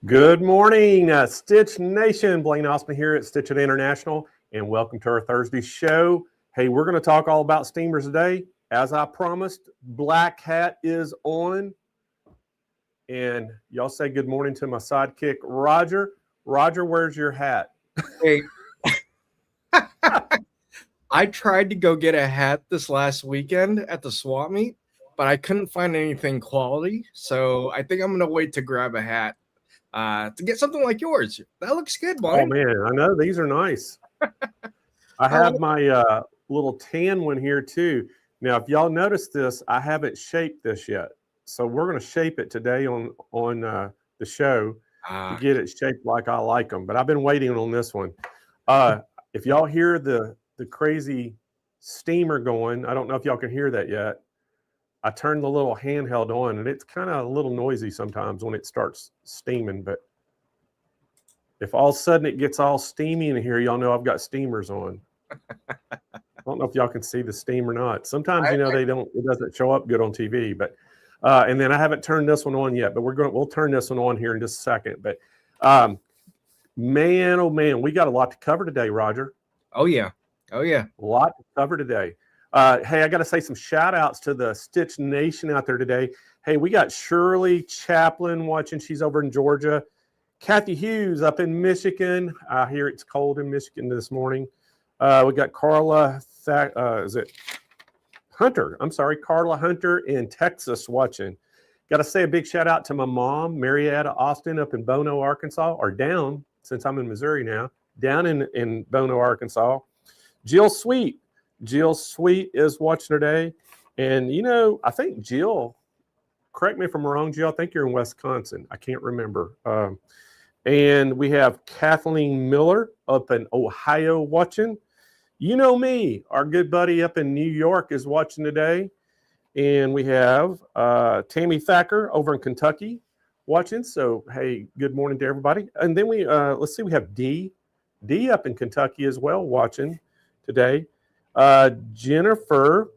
Good morning, Stitch Nation. Blaine Austin here at Stitch It International, and welcome to our Thursday show. Hey, we're going to talk all about steamers today. As I promised, Black Hat is on. And y'all say good morning to my sidekick, Roger. Roger, where's your hat? Hey, I tried to go get a hat this last weekend at the swap meet, but I couldn't find anything quality. So I think I'm going to wait to grab a hat to get something like yours. That looks good, Oh, Blaine. man, I know. These are nice. I have my little tan one here, too. Now, if y'all notice this, I haven't shaped this yet. So we're going to shape it today on the show to get it shaped like I like them. But I've been waiting on this one. If y'all hear the crazy steamer going, I don't know if y'all can hear that yet. I turned the little handheld on, and it's kind of a little noisy sometimes when it starts steaming. But if all of a sudden it gets all steamy in here, y'all know I've got steamers on. I don't know if y'all can see the steam or not. Sometimes, it doesn't show up good on TV. But and then I haven't turned this one on yet, but we'll turn this one on here in just a second. But man, oh man, we got a lot to cover today, Roger. Oh yeah. A lot to cover today. Hey, I got to say some shout outs to the Stitch Nation out there today. Hey, we got Shirley Chaplin watching. She's over in Georgia. Kathy Hughes up in Michigan. I hear it's cold in Michigan this morning. We got Carla, Hunter? I'm sorry, Carla Hunter in Texas watching. Got to say a big shout out to my mom, Marietta Austin up in Bono, Arkansas, or down, since I'm in Missouri now, down in Bono, Arkansas. Jill Sweet is watching today. And, I think Jill, correct me if I'm wrong, Jill, I think you're in Wisconsin. I can't remember. And we have Kathleen Miller up in Ohio watching. You know me, our good buddy up in New York is watching today. And we have Tammy Thacker over in Kentucky watching. So, hey, good morning to everybody. And then we have Dee up in Kentucky as well watching today. Jennifer,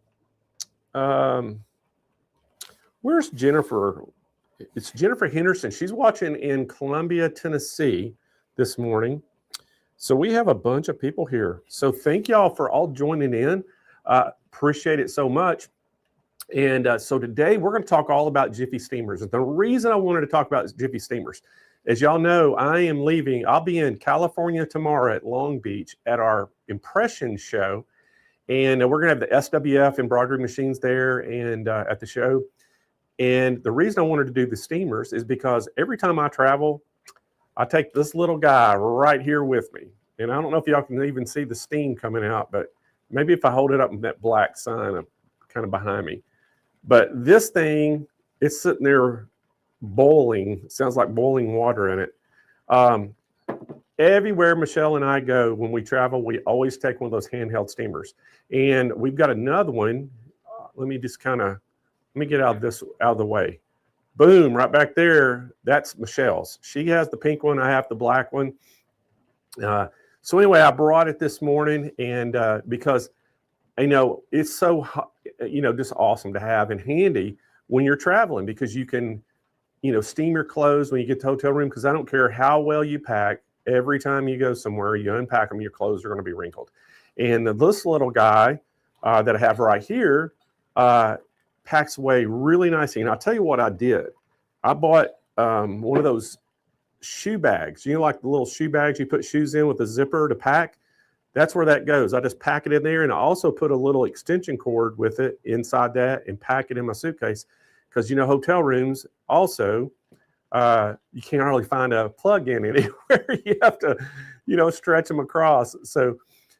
where's Jennifer? It's Jennifer Henderson. She's watching in Columbia, Tennessee this morning. So we have a bunch of people here. So thank y'all for all joining in. Appreciate it so much. And so today we're going to talk all about Jiffy Steamers. And the reason I wanted to talk about Jiffy Steamers, as y'all know, I am leaving. I'll be in California tomorrow at Long Beach at our impression show. And we're going to have the SWF embroidery machines there and at the show. And the reason I wanted to do the steamers is because every time I travel, I take this little guy right here with me. And I don't know if y'all can even see the steam coming out, but maybe if I hold it up in that black sign kind of behind me. But this thing, it's sitting there boiling. It sounds like boiling water in it. Everywhere Michelle and I go when we travel, we always take one of those handheld steamers. And we've got another one. Let me get out of the way. Boom, right back there. That's Michelle's. She has the pink one. I have the black one. So anyway, I brought it this morning, and because it's so just awesome to have and handy when you're traveling, because you can steam your clothes when you get to the hotel room, because I don't care how well you pack. Every time you go somewhere, you unpack them, your clothes are going to be wrinkled. And this little guy that I have right here packs away really nicely. And I'll tell you what I did. I bought one of those shoe bags. Like the little shoe bags you put shoes in with a zipper to pack? That's where that goes. I just pack it in there, and I also put a little extension cord with it inside that and pack it in my suitcase, because hotel rooms also, you can't hardly find a plug in anywhere. You have to, stretch them across. So,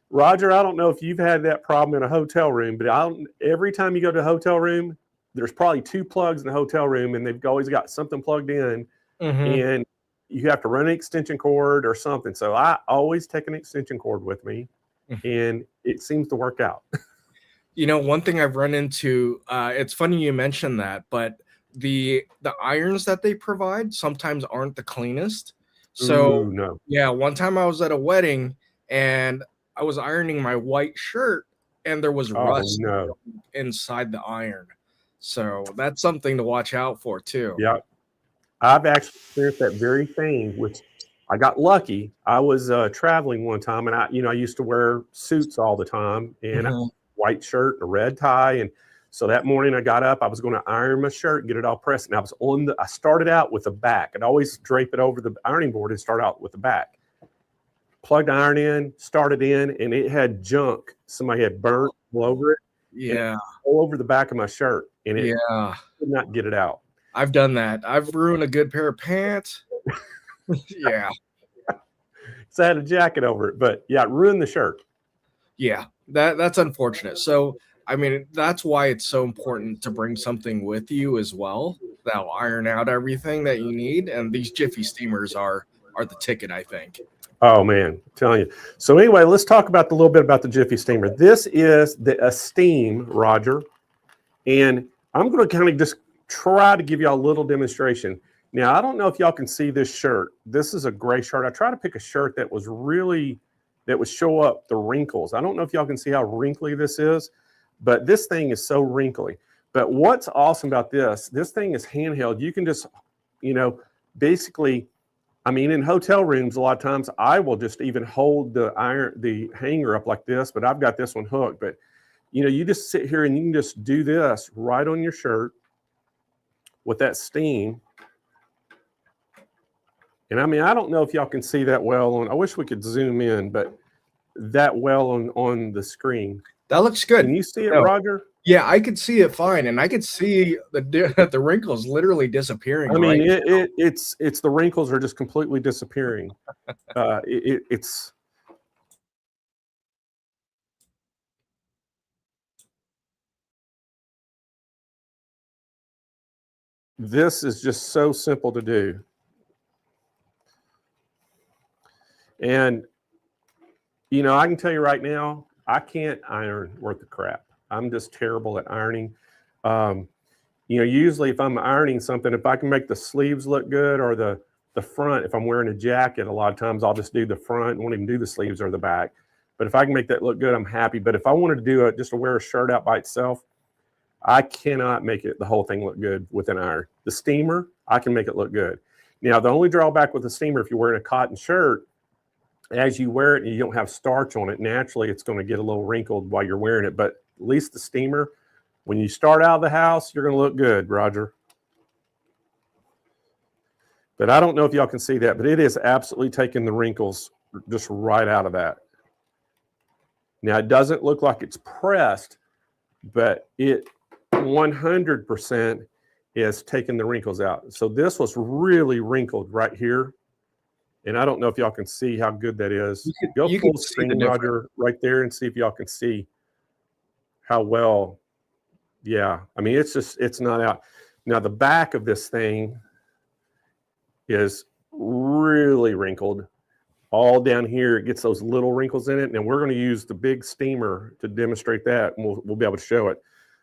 Roger, I don't know if you've had that problem in a hotel room, but every time you go to a hotel room, there's probably 2 plugs in the hotel room, and they've always got something plugged in, and you have to run an extension cord or something. So I always take an extension cord with me, and it seems to work out. One thing I've run into, it's funny you mentioned that, but the irons that they provide sometimes aren't the cleanest. So no. Yeah, one time I was at a wedding and I was ironing my white shirt and there was rust inside the iron. So that's something to watch out for too. Yeah. I've actually experienced that very thing, which I got lucky. I was traveling one time, and I used to wear suits all the time, and a white shirt, a red tie, and so that morning I got up. I was going to iron my shirt, get it all pressed, and I started out with the back. I'd always drape it over the ironing board and start out with the back. Plugged the iron in, started in, and it had junk. Somebody had burnt all over it. Yeah. All over the back of my shirt, and it could not get it out. I've done that. I've ruined a good pair of pants. Yeah. So I had a jacket over it, but yeah, it ruined the shirt. Yeah, that's unfortunate. So, I mean, that's why it's so important to bring something with you as well that'll iron out everything that you need. And these Jiffy Steamers are the ticket, I think. Oh man, I'm telling you. So anyway, let's talk about a little bit about the Jiffy Steamer. This is the Esteem, Roger, and I'm going to kind of just try to give you a little demonstration. Now, I don't know if y'all can see this shirt. This is a gray shirt. I try to pick a shirt that would show up the wrinkles. I don't know if y'all can see how wrinkly this is, but this thing is so wrinkly. But what's awesome about this thing is handheld. You can just, basically, I mean, in hotel rooms, a lot of times I will just even hold the hanger up like this, but I've got this one hooked. But, you just sit here and you can just do this right on your shirt with that steam. And I mean, I don't know if y'all can see that well I wish we could zoom in, but that well on the screen. That looks good. Can you see it, Roger? Yeah, I could see it fine, and I could see the wrinkles literally disappearing. I mean, it's the wrinkles are just completely disappearing. It's this is just so simple to do, and I can tell you right now, I can't iron worth the crap. I'm just terrible at ironing. Usually if I'm ironing something, if I can make the sleeves look good or the front, if I'm wearing a jacket, a lot of times I'll just do the front, won't even do the sleeves or the back. But if I can make that look good, I'm happy. But if I wanted to do just to wear a shirt out by itself, I cannot make the whole thing look good with an iron. The steamer, I can make it look good. Now, the only drawback with the steamer, if you're wearing a cotton shirt, as you wear it and you don't have starch on it, naturally it's going to get a little wrinkled while you're wearing it. But at least the steamer, when you start out of the house, you're going to look good, Roger. But I don't know if y'all can see that, but it is absolutely taking the wrinkles just right out of that. Now, it doesn't look like it's pressed, but it 100% is taking the wrinkles out. So this was really wrinkled right here. And I don't know if y'all can see how good that is. Go full screen, Roger, right there and see if y'all can see how well. Yeah, I mean, it's not out. Now, the back of this thing is really wrinkled. All down here, it gets those little wrinkles in it. And we're going to use the big steamer to demonstrate that, and we'll be able to show it.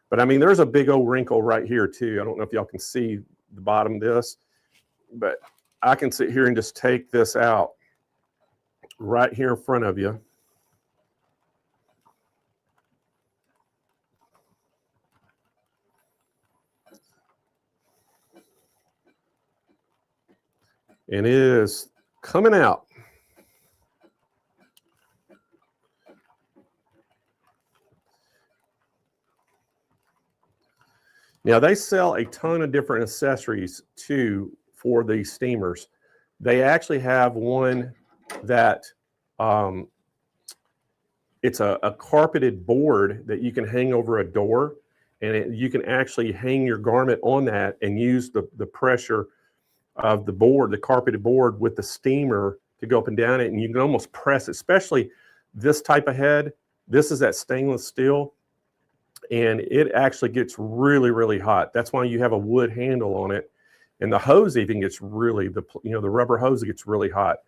But I mean, there's a big old wrinkle right here too. I don't know if y'all can see the bottom of this, but I can sit here and just take this out right here in front of you. And it is coming out. Now, they sell a ton of different accessories too for these steamers. They actually have one that it's a carpeted board that you can hang over a door, and you can actually hang your garment on that and use the pressure of the board, the carpeted board, with the steamer to go up and down it, and you can almost press it, especially this type of head. This is that stainless steel, and it actually gets really, really hot. That's why you have a wood handle on it, and the hose even gets really, the rubber hose gets really hot.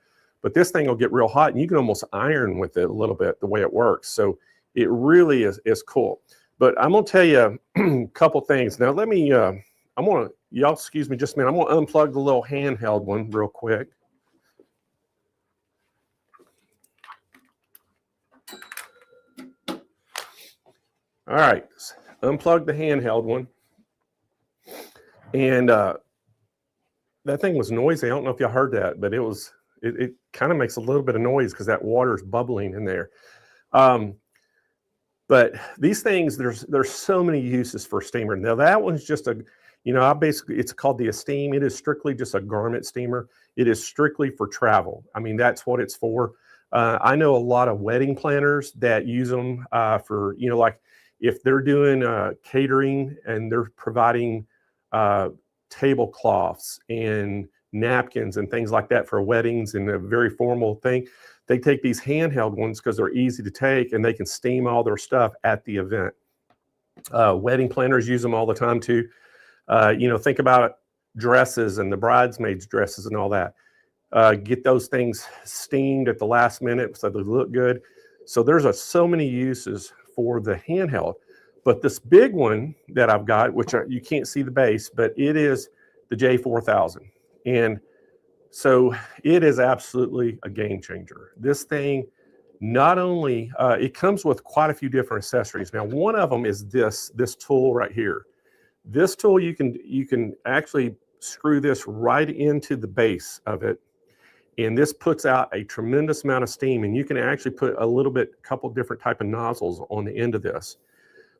But this thing will get real hot, and you can almost iron with it a little bit the way it works. So it really is cool. But I'm gonna tell you a couple things. Now let me, y'all excuse me just a minute. I'm gonna unplug the little handheld one real quick. All right, unplug the handheld one. And that thing was noisy. I don't know if y'all heard that, but it kind of makes a little bit of noise because that water's bubbling in there. But these things, there's so many uses for steamer. Now that one's just it's called the Esteem. It is strictly just a garment steamer. It is strictly for travel. I mean, that's what it's for. I know a lot of wedding planners that use them for, like if they're doing catering and they're providing tablecloths and napkins and things like that for weddings and a very formal thing. They take these handheld ones because they're easy to take and they can steam all their stuff at the event. Wedding planners use them all the time too. Think about dresses and the bridesmaids' dresses and all that. Get those things steamed at the last minute so they look good. So there's so many uses for the handheld. But this big one that I've got, which you can't see the base, but it is the J4000. And so it is absolutely a game changer. This thing, not only, it comes with quite a few different accessories. Now, one of them is this tool right here. This tool, you can actually screw this right into the base of it. And this puts out a tremendous amount of steam. And you can actually put a couple different type of nozzles on the end of this.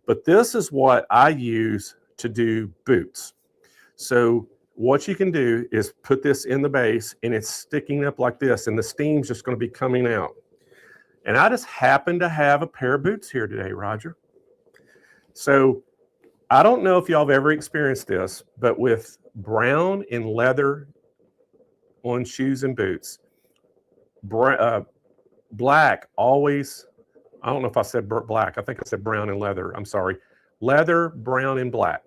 But this is what I use to do boots. So what you can do is put this in the base and it's sticking up like this and the steam's just going to be coming out. And I just happen to have a pair of boots here today, Roger. So I don't know if y'all have ever experienced this, but with brown and leather on shoes and boots, black always, I don't know if I said black, I think I said brown and leather, I'm sorry. Leather, brown, and black.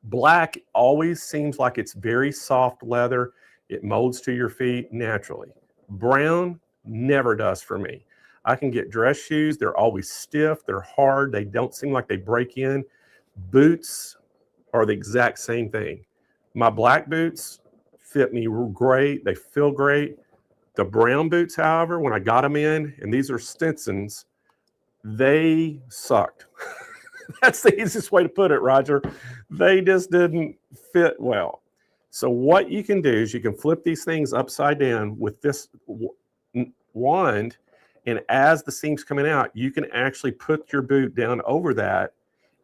Black always seems like it's very soft leather. It molds to your feet naturally. Brown never does for me. I can get dress shoes. They're always stiff. They're hard. They don't seem like they break in. Boots are the exact same thing. My black boots fit me great. They feel great. The brown boots, however, when I got them in, and these are Stinsons, they sucked. That's the easiest way to put it, Roger. They just didn't fit well. So what you can do is you can flip these things upside down with this wand, and as the steam's coming out, you can actually put your boot down over that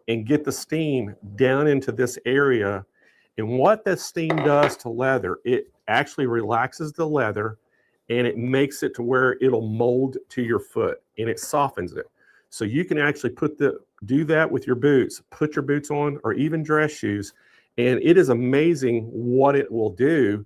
and get the steam down into this area. And what that steam does to leather, it actually relaxes the leather and it makes it to where it'll mold to your foot and it softens it. So you can actually do that with your boots, put your boots on or even dress shoes. And it is amazing what it will do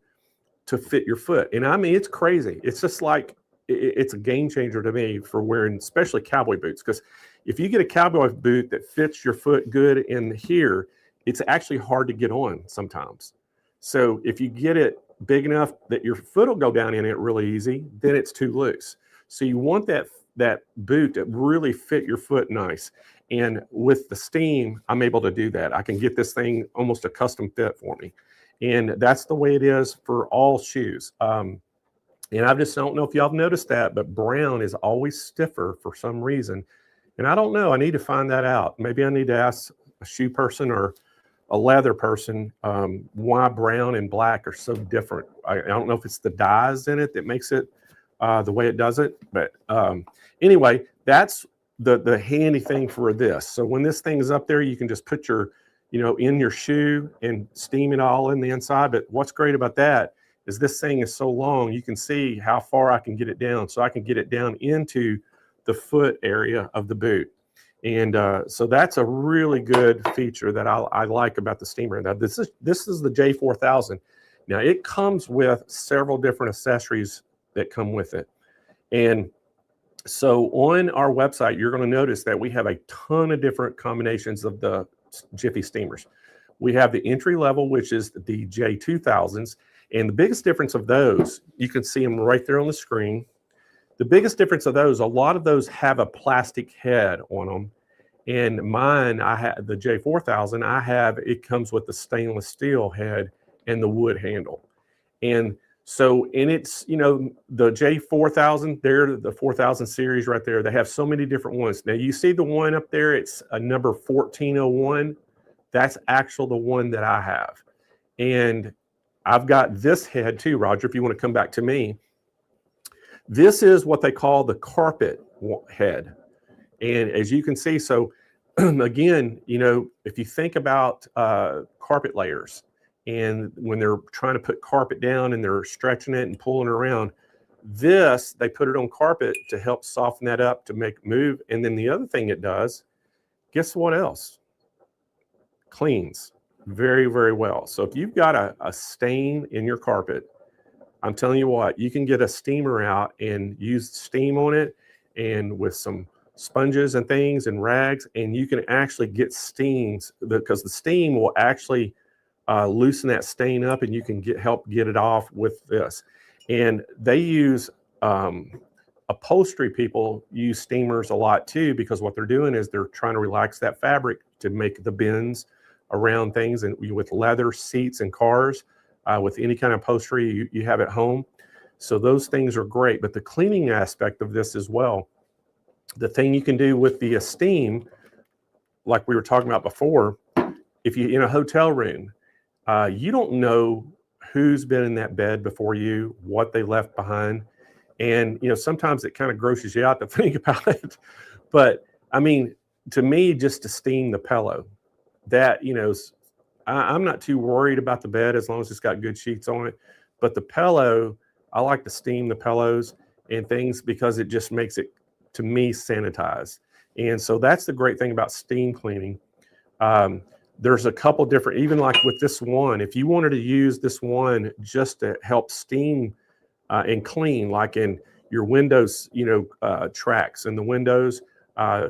to fit your foot. And I mean, it's crazy. It's just like, it's a game changer to me for wearing, especially cowboy boots. Because if you get a cowboy boot that fits your foot good in here, it's actually hard to get on sometimes. So if you get it big enough that your foot will go down in it really easy, then it's too loose. So you want that boot to really fit your foot nice. And with the steam, I'm able to do that. I can get this thing almost a custom fit for me. And that's the way it is for all shoes. And I just don't know if y'all have noticed that, but brown is always stiffer for some reason. And I don't know, I need to find that out. Maybe I need to ask a shoe person or a leather person why brown and black are so different. I don't know if it's the dyes in it that makes it the way it does it. But anyway, that's the handy thing for this. So when this thing is up there, you can just put your, in your shoe and steam it all in the inside. But what's great about that is this thing is so long, you can see how far I can get it down. So I can get it down into the foot area of the boot. And so that's a really good feature that I like about the steamer. Now this is the J4000. Now it comes with several different accessories that come with it. And so on our website, you're going to notice that we have a ton of different combinations of the Jiffy Steamers. We have the entry level, which is the J2000s. And the biggest difference of those, you can see them right there on the screen. The biggest difference of those, a lot of those have a plastic head on them. And mine, I have the J4000, it comes with the stainless steel head and the wood handle. And so, and it's, the J4000, they're the 4000 series right there. They have so many different ones. Now you see the one up there, it's a number 1401. That's actually the one that I have. And I've got this head too, Roger, if you want to come back to me. This is what they call the carpet head. And as you can see, so again, you know, if you think about carpet layers, and when they're trying to put carpet down and they're stretching it and pulling it around, this, they put it on carpet to help soften that up, to make it move. And then the other thing it does, guess what else? Cleans very, very well. So if you've got a stain in your carpet, I'm telling you what, you can get a steamer out and use steam on it, and with some sponges and things and rags, and you can actually get stains, because the steam will actually loosen that stain up, and you can help get it off with this. And they use upholstery people use steamers a lot too, because what they're doing is they're trying to relax that fabric to make the bends around things, and with leather seats and cars, with any kind of upholstery you have at home. So those things are great. But the cleaning aspect of this as well, the thing you can do with the steam, like we were talking about before, if you're in a hotel room, you don't know who's been in that bed before you, what they left behind. And, you know, sometimes it kind of grosses you out to think about it. But I mean, to me, just to steam the pillow, that, you know, I'm not too worried about the bed as long as it's got good sheets on it. But the pillow, I like to steam the pillows and things, because it just makes it, to me, sanitize. And so that's the great thing about steam cleaning. There's a couple different, even like with this one, if you wanted to use this one just to help steam and clean, like in your windows, you know, tracks and the windows,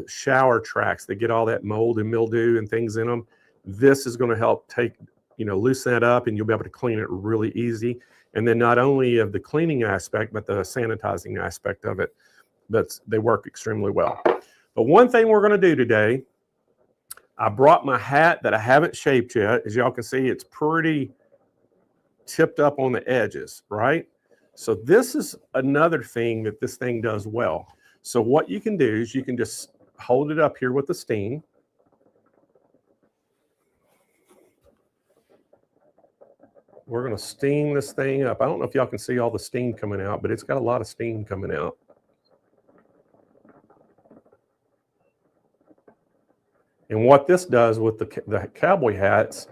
shower tracks that get all that mold and mildew and things in them, this is going to help take, you know, loosen that up, and you'll be able to clean it really easy. And then not only of the cleaning aspect, but the sanitizing aspect of it. They work extremely well. But one thing we're going to do today, I brought my hat that I haven't shaped yet. As y'all can see, it's pretty tipped up on the edges, right? So this is another thing that this thing does well. So what you can do is you can just hold it up here with the steam. We're going to steam this thing up. I don't know if y'all can see all the steam coming out, but it's got a lot of steam coming out. And what this does with the cowboy hats,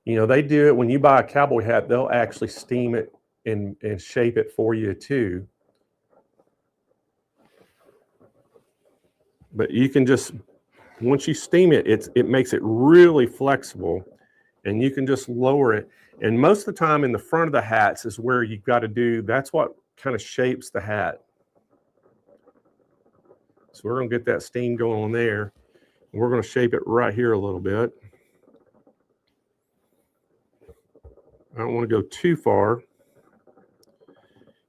you know, they do it when you buy a cowboy hat, they'll actually steam it and shape it for you too. But you can just, once you steam it, it makes it really flexible, and you can just lower it. And most of the time in the front of the hats is where you've got to do, that's what kind of shapes the hat. So we're going to get that steam going on there. And we're going to shape it right here a little bit. I don't want to go too far.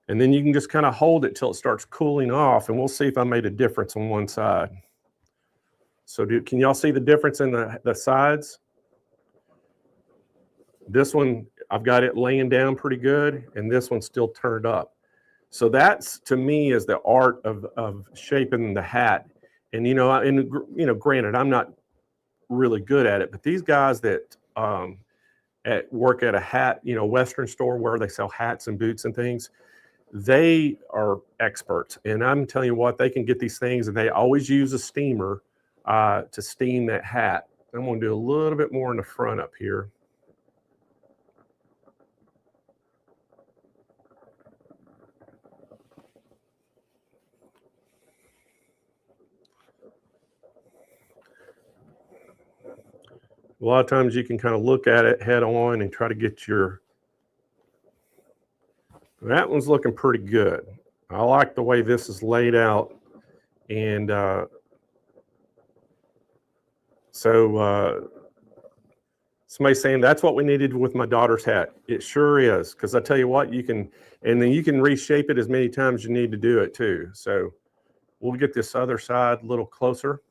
And then you can just kind of hold it till it starts cooling off, and we'll see if I made a difference on one side. So can y'all see the difference in the sides? This one, I've got it laying down pretty good, and this one's still turned up. So that's, to me, is the art of shaping the hat. And, you know, granted, I'm not really good at it, but these guys that work at a hat, you know, Western store where they sell hats and boots and things, they are experts. And I'm telling you what, they can get these things, and they always use a steamer to steam that hat. I'm going to do a little bit more in the front up here. A lot of times you can kind of look at it head on and try to get your, that one's looking pretty good. I like the way this is laid out. And so somebody's saying that's what we needed with my daughter's hat. It sure is, because I tell you what, you can, and then you can reshape it as many times as you need to do it too. So we'll get this other side a little closer.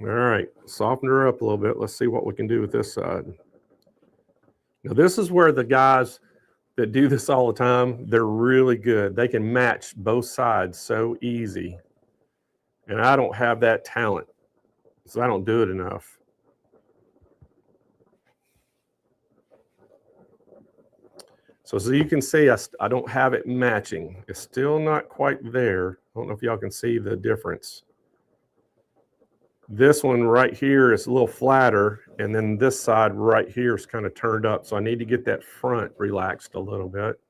All right, soften her up a little bit. Let's see what we can do with this side. Now, this is where the guys that do this all the time, they're really good. They can match both sides so easy. And I don't have that talent, so I don't do it enough. So as you can see, I don't have it matching. It's still not quite there. I don't know if y'all can see the difference. This one right here is a little flatter, and then this side right here is kind of turned up. So I need to get that front relaxed a little bit.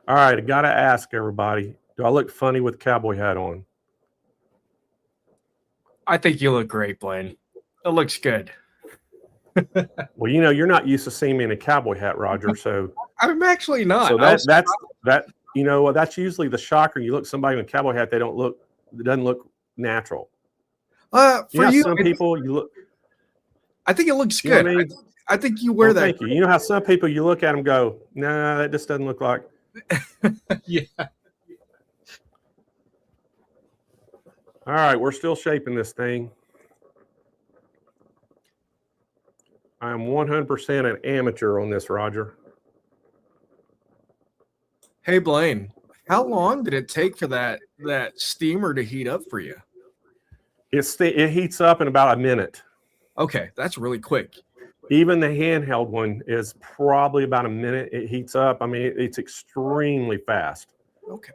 All right, I got to ask everybody, do I look funny with cowboy hat on? I think you look great, Blaine. It looks good. Well, you know, you're not used to seeing me in a cowboy hat, Roger. So I'm actually not. So that you know, that's usually the shocker. You look at somebody in a cowboy hat, it doesn't look natural. For you, some people you look. I think it looks good. I mean? I think you wear that. Thank you. You know how some people you look at them go, nah, that just doesn't look like. Yeah. All right, we're still shaping this thing. I am 100% an amateur on this, Roger. Hey, Blaine, how long did it take for that steamer to heat up for you? It heats up in about a minute. Okay, that's really quick. Even the handheld one is probably about a minute. It heats up. I mean, it's extremely fast. Okay.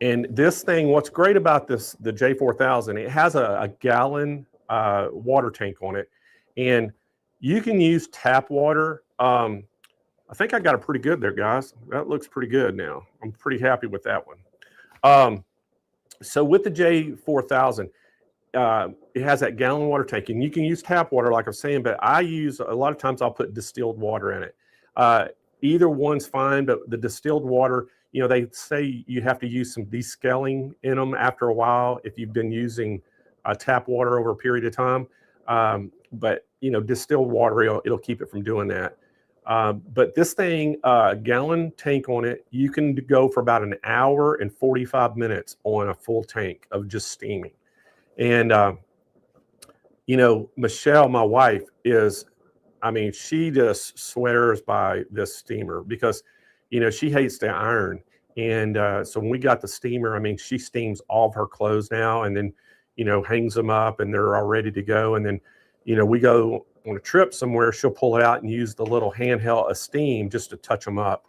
And this thing, what's great about the J4000, it has a gallon water tank on it, and you can use tap water. I think I got it pretty good there, guys. That looks pretty good now. I'm pretty happy with that one. So with the J4000, it has that gallon water tank, and you can use tap water, like I'm saying, but I use, a lot of times I'll put distilled water in it. Either one's fine, but the distilled water, you know, they say you have to use some descaling in them after a while if you've been using tap water over a period of time. But, you know, distilled water, it'll keep it from doing that. But this thing, gallon tank on it, you can go for about an hour and 45 minutes on a full tank of just steaming. And, you know, Michelle, my wife, she just swears by this steamer because, you know, she hates the iron. And so when we got the steamer, I mean, she steams all of her clothes now and then, you know, hangs them up and they're all ready to go. And then, you know, we go on a trip somewhere, she'll pull it out and use the little handheld steam just to touch them up.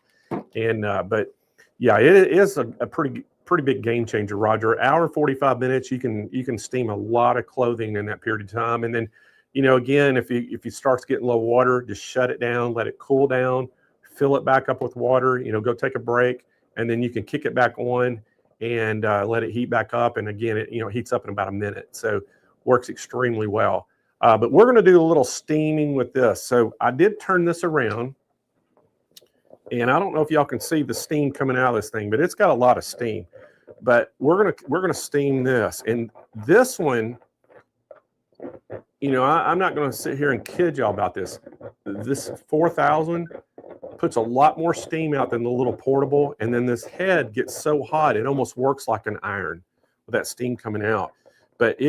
And, but yeah, it is a pretty big game changer, Roger. Hour and 45 minutes, you can steam a lot of clothing in that period of time. And then, you know, again, if you starts getting low water, just shut it down, let it cool down, fill it back up with water, you know, go take a break, and then you can kick it back on and let it heat back up. And again, it, you know, heats up in about a minute. So works extremely well. But we're going to do a little steaming with this. So I did turn this around, and I don't know if y'all can see the steam coming out of this thing, but it's got a lot of steam. But we're gonna steam this, and this one, you know, I'm not going to sit here and kid y'all about this. This 4000 puts a lot more steam out than the little portable, and then this head gets so hot it almost works like an iron with that steam coming out. But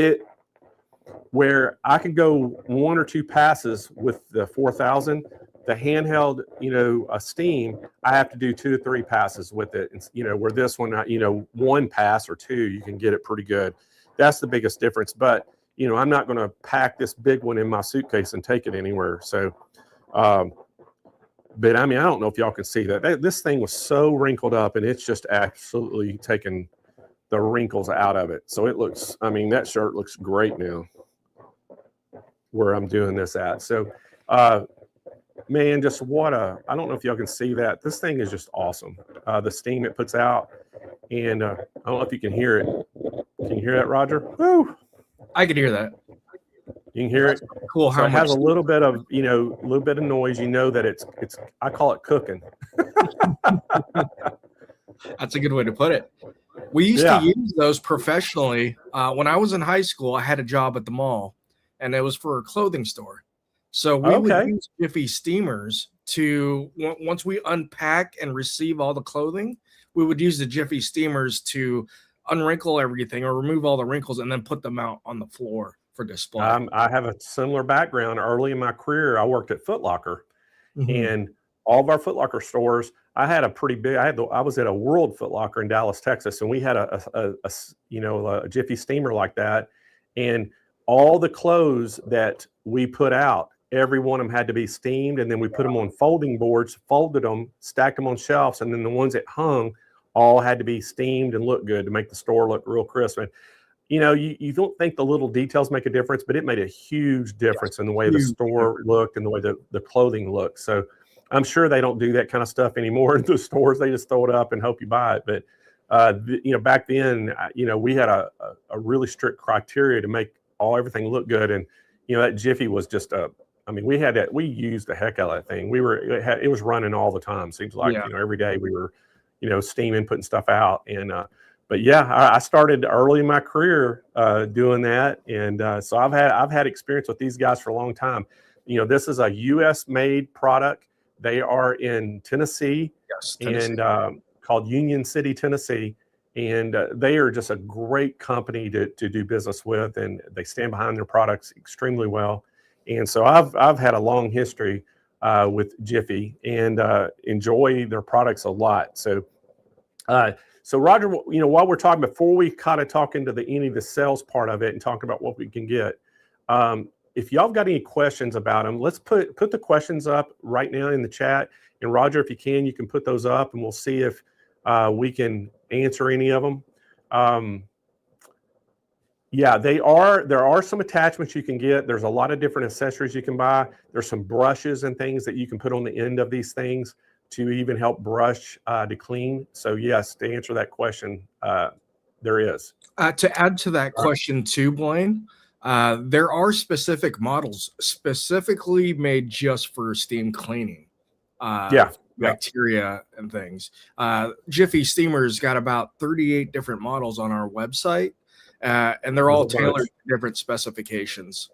where I could go one or two passes with the 4000, the handheld, you know, steam, I have to do 2 to 3 passes with it. And, you know, where this one, you know, 1 pass or 2, you can get it pretty good. That's the biggest difference. But, you know, I'm not going to pack this big one in my suitcase and take it anywhere. So, but I mean, I don't know if y'all can see that. This thing was so wrinkled up, and it's just absolutely taken the wrinkles out of it. So it looks, I mean, that shirt looks great now where I'm doing this at. So, man, just I don't know if y'all can see that. This thing is just awesome. The steam it puts out, and I don't know if you can hear it. Can you hear that, Roger? Woo! I can hear that. You can hear it. Cool. So it has a little bit of, you know, a little bit of noise. You know that it's. I call it cooking. That's a good way to put it. We used to use those professionally. When I was in high school, I had a job at the mall, and it was for a clothing store. So we would Okay. use Jiffy Steamers to, once we unpack and receive all the clothing, we would use the Jiffy Steamers to unwrinkle everything or remove all the wrinkles and then put them out on the floor for display. I have a similar background. Early in my career, I worked at Foot Locker, Mhm. and all of our Foot Locker stores, I had a pretty big. I was at a World Foot Locker in Dallas, Texas, and we had a Jiffy Steamer like that, and all the clothes that we put out, every one of them had to be steamed, and then we put them on folding boards, folded them, stacked them on shelves, and then the ones that hung all had to be steamed and look good to make the store look real crisp. And you don't think the little details make a difference, but it made a huge difference in the way the Huge store looked and the way the clothing looked. So I'm sure they don't do that kind of stuff anymore in the stores. They just throw it up and hope you buy it. But back then, we had a really strict criteria to make everything look good. And that Jiffy was just we used the heck out of that thing. It was running all the time. Seems like Yeah. every day we were steaming, putting stuff out. And but yeah, I started early in my career doing that, and so I've had experience with these guys for a long time. This is a U.S. made product. They are in Tennessee, Yes. Tennessee. and called Union City, Tennessee, and they are just a great company to do business with, and they stand behind their products extremely well. And so I've had a long history with Jiffy and enjoy their products a lot. So Roger, while we're talking, before we kind of talk into any of the sales part of it and talk about what we can get, if y'all got any questions about them, let's put the questions up right now in the chat. And Roger, if you can put those up, and we'll see if we can answer any of them. Yeah, there are some attachments you can get. There's a lot of different accessories you can buy. There's some brushes and things that you can put on the end of these things to even help brush to clean. So yes, to answer that question, there is. To add to that question too, Blaine, there are specific models specifically made just for steam cleaning. Bacteria and things. Jiffy Steamers got about 38 different models on our website, and they're all tailored to different specifications.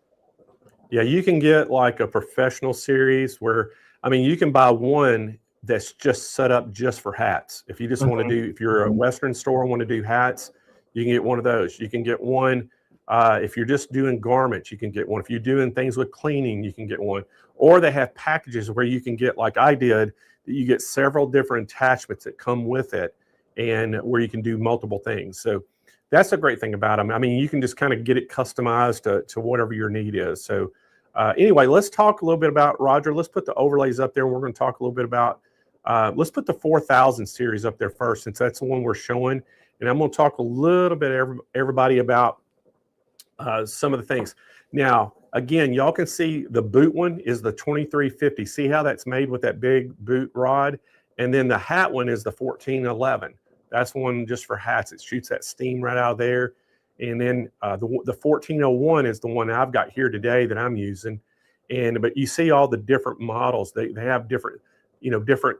Yeah, you can get like a professional series where, you can buy one that's just set up just for hats. If you just want to if you're a Western store and want to do hats, you can get one of those. You can get one if you're just doing garments, you can get one. If you're doing things with cleaning, you can get one. Or they have packages where you can get, like I did, that you get several different attachments that come with it, and where you can do multiple things. So that's a great thing about them. You can just kind of get it customized to whatever your need is. So anyway, let's talk a little bit about, Roger, let's put the overlays up there. And we're going to talk a little bit about, let's put the 4000 series up there first, since that's the one we're showing. And I'm going to talk a little bit, everybody, about some of the things. Now, again, y'all can see the boot one is the 2350. See how that's made with that big boot rod? And then the hat one is the 1411. That's one just for hats. It shoots that steam right out of there. And then the 1401 is the one I've got here today that I'm using. But you see all the different models. They have different, different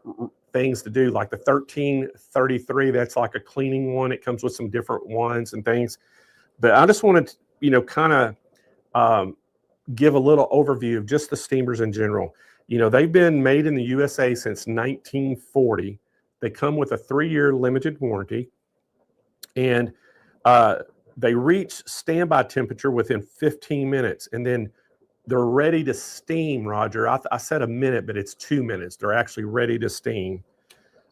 things to do. Like the 1333, that's like a cleaning one. It comes with some different ones and things. But I just wanted to, kind of give a little overview of just the steamers in general. They've been made in the USA since 1940. They come with a 3-year limited warranty, and they reach standby temperature within 15 minutes, and then they're ready to steam, Roger. I said a minute, but it's 2 minutes. They're actually ready to steam.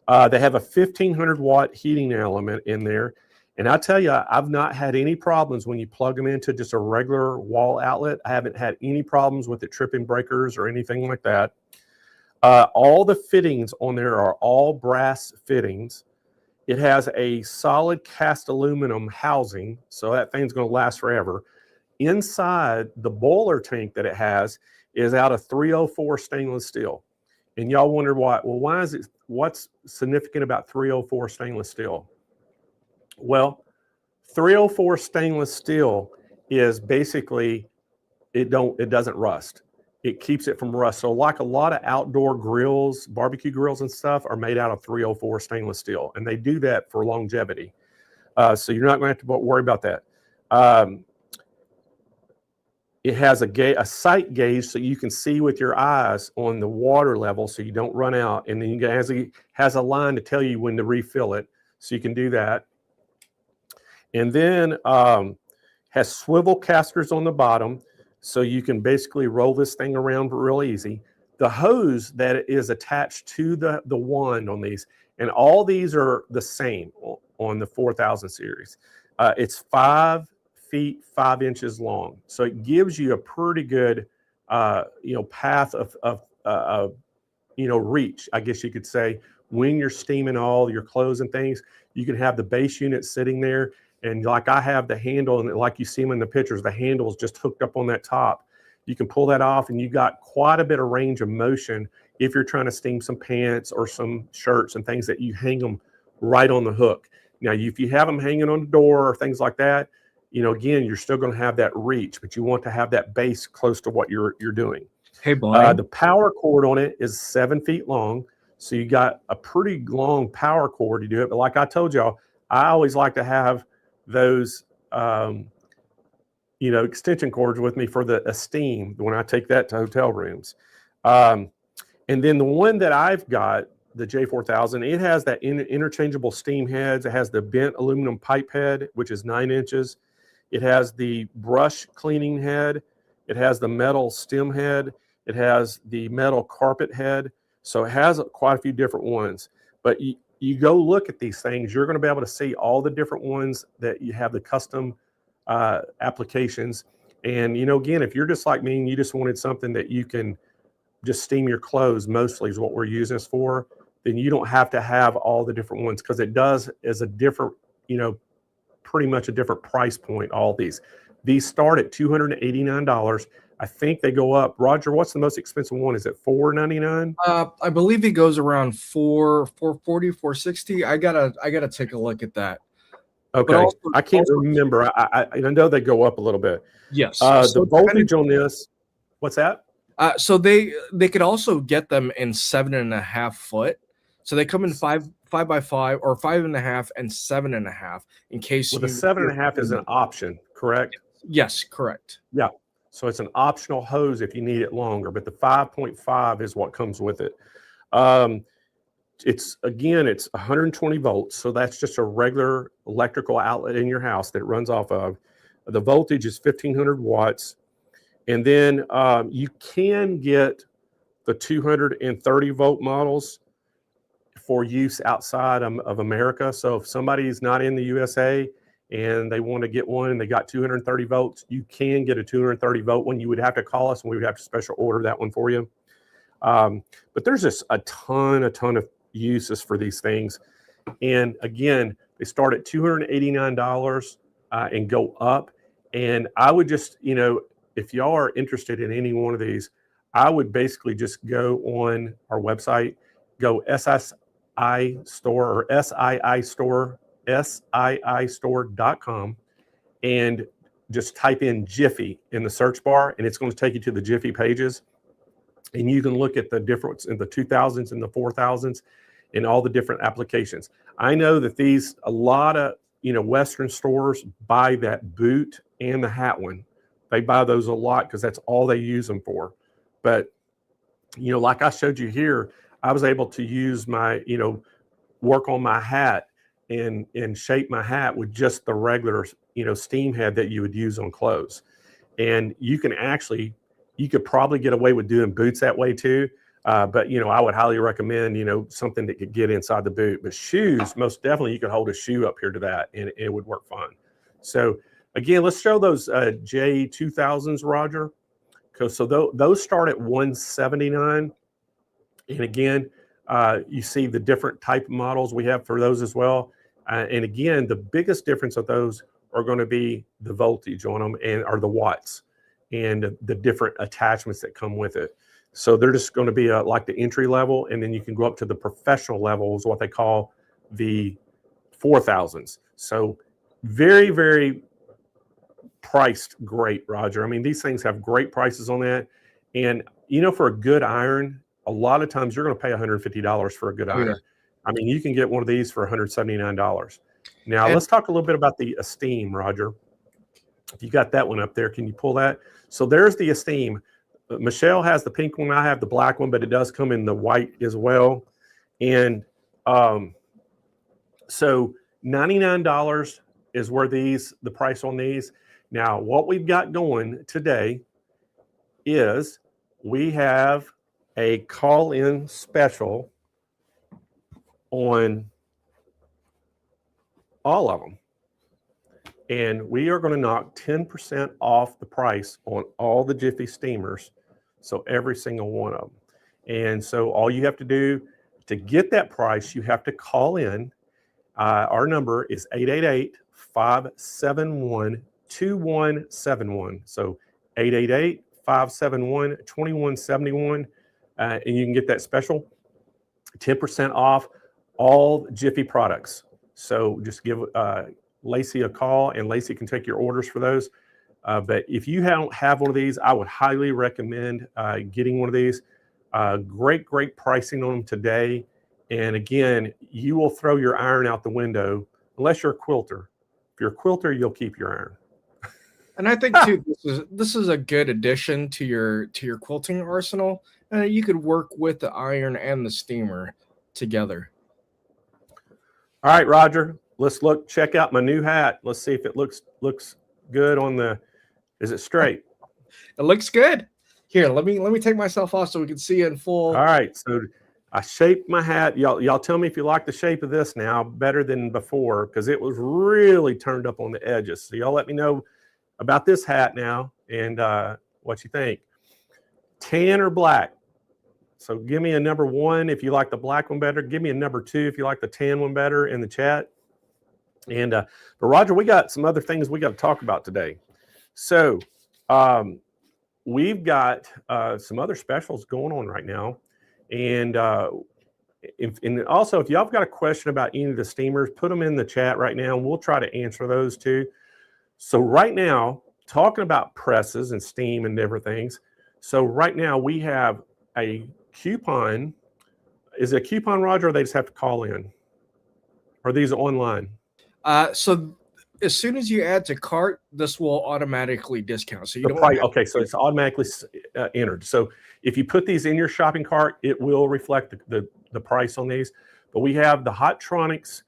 They have a 1500 watt heating element in there. And I tell you, I've not had any problems when you plug them into just a regular wall outlet. I haven't had any problems with it tripping breakers or anything like that. All the fittings on there are all brass fittings. It has a solid cast aluminum housing, so that thing's going to last forever. Inside, the boiler tank that it has is out of 304 stainless steel. And y'all wonder why. Well, why is it? What's significant about 304 stainless steel? Well, 304 stainless steel is basically, it doesn't rust. It keeps it from rust. So like a lot of outdoor grills, barbecue grills and stuff are made out of 304 stainless steel, and they do that for longevity. So you're not going to have to worry about that. It has a sight gauge so you can see with your eyes on the water level so you don't run out. And then it has a line to tell you when to refill it, so you can do that. And then has swivel casters on the bottom, so you can basically roll this thing around real easy. The hose that is attached to the wand on these, and all these are the same on the 4000 series. It's 5 feet 5 inches long, so it gives you a pretty good path of reach, I guess you could say, when you're steaming all your clothes and things. You can have the base unit sitting there, and like I have the handle, and like you see them in the pictures, the handle is just hooked up on that top. You can pull that off, and you got quite a bit of range of motion if you're trying to steam some pants or some shirts and things that you hang them right on the hook. Now, if you have them hanging on the door or things like that, again, you're still going to have that reach, but you want to have that base close to what you're doing. Hey, Blaine. The power cord on it is 7 feet long, so you got a pretty long power cord to do it. But like I told y'all, I always like to have those extension cords with me for the steam when I take that to hotel rooms. And then the one that I've got, the J4000, it has that interchangeable steam heads. It has the bent aluminum pipe head, which is 9 inches. It has the brush cleaning head. It has the metal stem head. It has the metal carpet head. So it has quite a few different ones. But you go look at these things, you're going to be able to see all the different ones that you have, the custom applications. And, again, if you're just like me and you just wanted something that you can just steam your clothes, mostly is what we're using this for, then you don't have to have all the different ones, because it does is a different, pretty much a different price point, all these. These start at $289. I think they go up. Roger, what's the most expensive one? Is it $499? I believe it goes around $440, $460. I gotta take a look at that. Okay, I can't remember. I know they go up a little bit. Yes. The voltage on this, what's that? So they could also get them in 7.5 foot. So they come in 5 by 5 or 5.5 and 7.5. In case the 7.5 is an option, correct? Yes, correct. Yeah. So it's an optional hose if you need it longer, but the 5.5 is what comes with it. It's 120 volts, so that's just a regular electrical outlet in your house that it runs off of. The voltage is 1500 watts, and then you can get the 230 volt models for use outside of America. So if somebody's not in the USA and they want to get one and they got 230 volts, you can get a 230 volt one. You would have to call us and we would have to special order that one for you. But there's just a ton of uses for these things. And again, they start at $289 and go up. And I would just, if y'all are interested in any one of these, I would basically just go on our website, go SSI store or SII store, SIIstore.com, and just type in Jiffy in the search bar, and it's going to take you to the Jiffy pages. And you can look at the difference in the 2000s and the 4000s and all the different applications. I know that a lot of, Western stores buy that boot and the hat one. They buy those a lot because that's all they use them for. But, like I showed you here, I was able to use my, work on my hat and shape my hat with just the regular, steam head that you would use on clothes. And you could probably get away with doing boots that way too. But, I would highly recommend, something that could get inside the boot. But shoes, most definitely you could hold a shoe up here to that and it would work fine. So again, let's show those J2000s, Roger. So those start at $179. And again, you see the different type of models we have for those as well. And again, the biggest difference of those are going to be the voltage on them are the watts and the different attachments that come with it. So they're just going to be like the entry level, and then you can go up to the professional level, is what they call the 4000s. So very, very priced great, Roger. I mean, these things have great prices on that. And, for a good iron, a lot of times you're going to pay $150 for a good iron. I mean, you can get one of these for $179. Now, let's talk a little bit about the Esteem, Roger. If you got that one up there, can you pull that? So there's the Esteem. Michelle has the pink one. I have the black one, but it does come in the white as well. And so $99 is where the price on these. Now, what we've got going today is we have a call-in special on all of them. And we are going to knock 10% off the price on all the Jiffy Steamers. So every single one of them. And so all you have to do to get that price, you have to call in. Our number is 888-571-2171. So 888-571-2171. And you can get that special 10% off all Jiffy products. So just give Lacey a call, and Lacey can take your orders for those. But if you don't have one of these, I would highly recommend getting one of these. Great pricing on them today. And again, you will throw your iron out the window unless you're a quilter. If you're a quilter, you'll keep your iron. And I think too, this is a good addition to your quilting arsenal. You could work with the iron and the steamer together. All right, Roger. Let's check out my new hat. Let's see if it looks good on the. Is it straight? It looks good. Here, let me take myself off so we can see it in full. All right, so I shaped my hat. Y'all tell me if you like the shape of this now better than before, because it was really turned up on the edges. So y'all let me know about this hat now and what you think. Tan or black? So give me a number 1 if you like the black one better. Give me a number 2 if you like the tan one better in the chat. And but Roger, we got some other things we got to talk about today. So we've got some other specials going on right now. And also, if y'all have got a question about any of the steamers, put them in the chat right now, and we'll try to answer those too. So right now, talking about presses and steam and different things. So right now we have a coupon. Is it a coupon, Roger, or they just have to call in? Are these online? So as soon as you add to cart, this will automatically discount. So you don't price, okay, so it's automatically entered. So if you put these in your shopping cart, it will reflect the price on these. But we have the Hottronics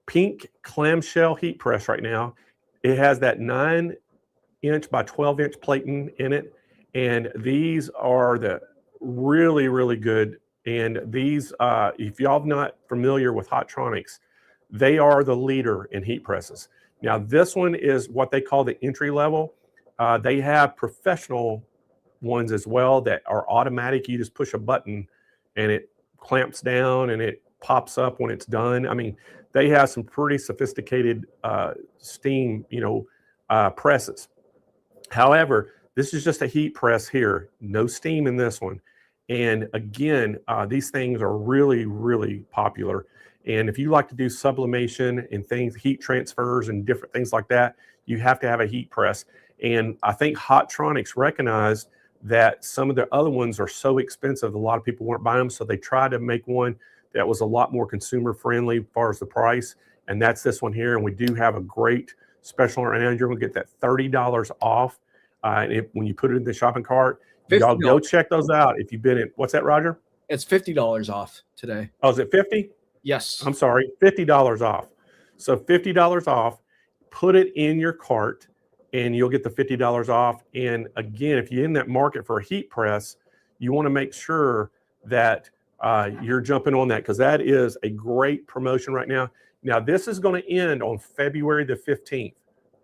pink clamshell heat press right now. It has that 9-inch by 12-inch plating in it. And these are the really good. And these, if y'all not familiar with Hottronics, they are the leader in heat presses. Now, this one is what they call the entry level. They have professional ones as well that are automatic. You just push a button and it clamps down and it pops up when it's done. I mean, they have some pretty sophisticated steam, presses. However, this is just a heat press here. No steam in this one. And again, these things are really popular. And if you like to do sublimation and things, heat transfers and different things like that, you have to have a heat press. And I think Hottronics recognized that some of the other ones are so expensive, a lot of people weren't buying them. So they tried to make one that was a lot more consumer friendly as far as the price. And that's this one here. And we do have a great special right now. You're going to get that $30 off when you put it in the shopping cart. Y'all go check those out. If you've been in, what's that, Roger? It's $50 off today. Oh, is it 50? Yes. I'm sorry, $50 off. So $50 off, put it in your cart and you'll get the $50 off. And again, if you're in that market for a heat press, you want to make sure that you're jumping on that, because that is a great promotion right now. Now, this is going to end on February the 15th.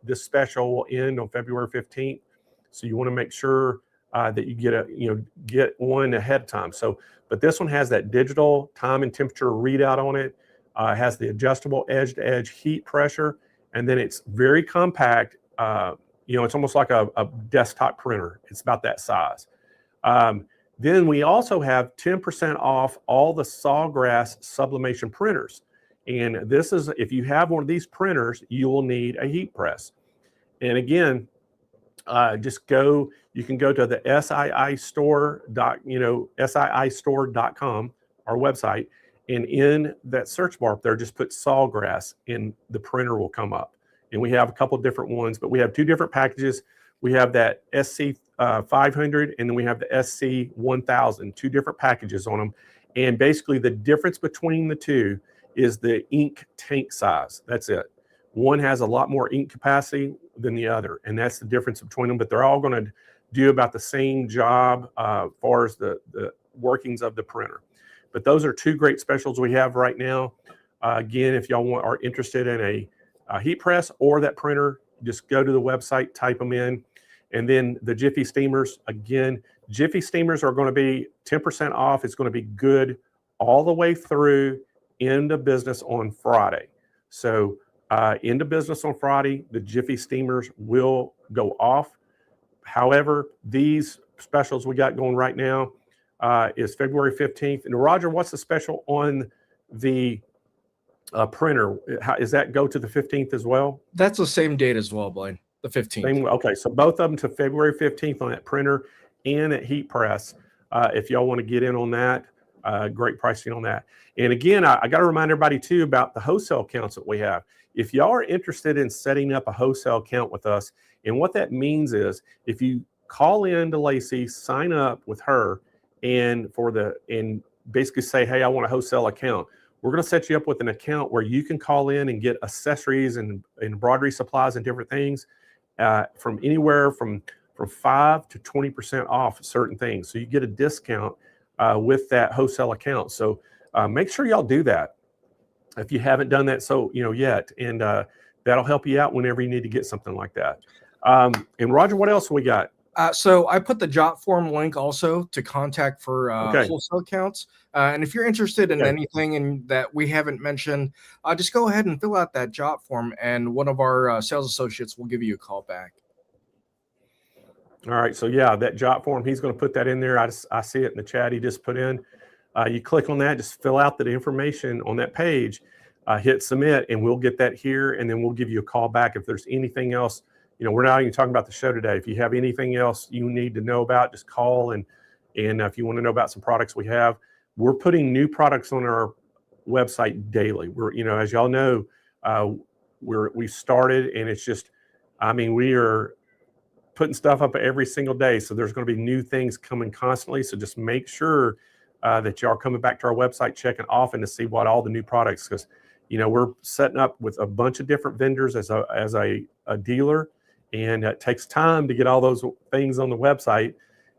This special will end on February 15th. So you want to make sure that you get one ahead of time. So, but this one has that digital time and temperature readout on it. Has the adjustable edge-to-edge heat pressure, and then it's very compact. It's almost like a desktop printer. It's about that size. Then we also have 10% off all the Sawgrass sublimation printers. And this is, if you have one of these printers, you will need a heat press. And again, you can go to the siistore.com, our website, and in that search bar up there, just put Sawgrass and the printer will come up. and we have a couple of different ones, but we have two different packages. We have that SC 500, and then we have the SC 1000, two different packages on them. And basically the difference between the two is the ink tank size. That's it. One has a lot more ink capacity than the other, and that's the difference between them, but they're all going to do about the same job as far as the workings of the printer. But those are two great specials we have right now. Again, if y'all are interested in a heat press or that printer, just go to the website, type them in. And then the Jiffy Steamers, again, Jiffy Steamers are going to be 10% off. It's going to be good all the way through end of business on Friday. So end of business on Friday, the Jiffy Steamers will go off. However, these specials we got going right now is February 15th. And Roger, what's the special on the printer? Is that go to the 15th as well? That's the same date as well, Blaine. The 15th. Okay, so both of them to February 15th on that printer and at heat press. If y'all want to get in on that, great pricing on that. And again, I got to remind everybody too about the wholesale accounts that we have. If y'all are interested in setting up a wholesale account with us, and what that means is if you call in to Lacey, sign up with her, and basically say, hey, I want a wholesale account. We're going to set you up with an account where you can call in and get accessories and embroidery supplies and different things from anywhere from 5 to 20% off certain things. So you get a discount with that wholesale account. So make sure y'all do that if you haven't done that yet, and that'll help you out whenever you need to get something like that. And Roger, what else we got? So I put the jot form link also to contact for wholesale accounts. And if you're interested in anything that we haven't mentioned, just go ahead and fill out that jot form, and one of our sales associates will give you a call back. All right. So yeah, that jot form, he's going to put that in there. I see it in the chat he just put in. You click on that, just fill out the information on that page, hit submit, and we'll get that here, and then we'll give you a call back if there's anything else. We're not even talking about the show today. If you have anything else you need to know about, just call. And if you want to know about some products we have, we're putting new products on our website daily. We're, as y'all know, we started, and it's just, we are putting stuff up every single day. So there's going to be new things coming constantly. So just make sure that y'all are coming back to our website, checking often to see what all the new products, because, we're setting up with a bunch of different vendors as a dealer. And it takes time to get all those things on the website.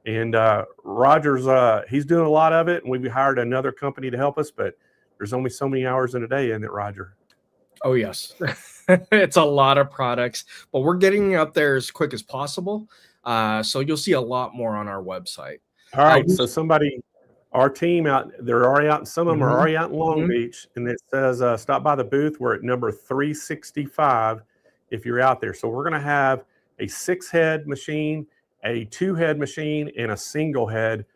And Roger's, he's doing a lot of it. And we've hired another company to help us, but there's only so many hours in a day, isn't it, Roger? Oh, yes. It's a lot of products, but we're getting up there as quick as possible. So you'll see a lot more on our website. All right. So our team they're already out. Some of them are already out in Long Beach. And it says, stop by the booth. We're at number 365. If you're out there. So we're going to have a 6-head machine, a 2-head machine, and a single head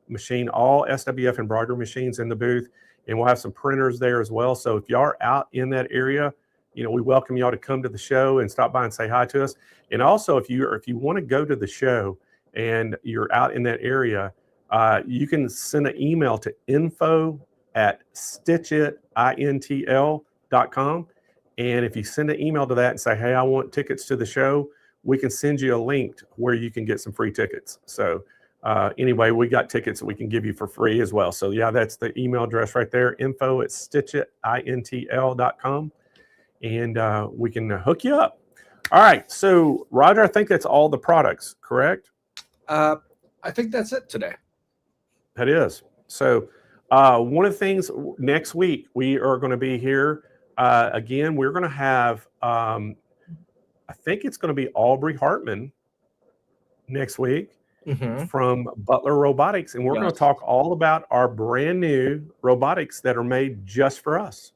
machine, all SWF embroidery machines in the booth. And we'll have some printers there as well. So if y'all are out in that area, we welcome y'all to come to the show and stop by and say hi to us. And also if you want to go to the show and you're out in that area, you can send an email to info@stitchitintl.com. And if you send an email to that and say, hey, I want tickets to the show, we can send you a link where you can get some free tickets. So anyway, we got tickets that we can give you for free as well. So yeah, that's the email address right there, info@stitchitintl.com. And we can hook you up. All right. So Roger, I think that's all the products, correct? I think that's it today. That is. So one of the things next week, we are going to be here. Again, we're going to have, I think it's going to be Aubrey Hartman next week from Butler Robotics. And we're going to talk all about our brand new robotics that are made just for us.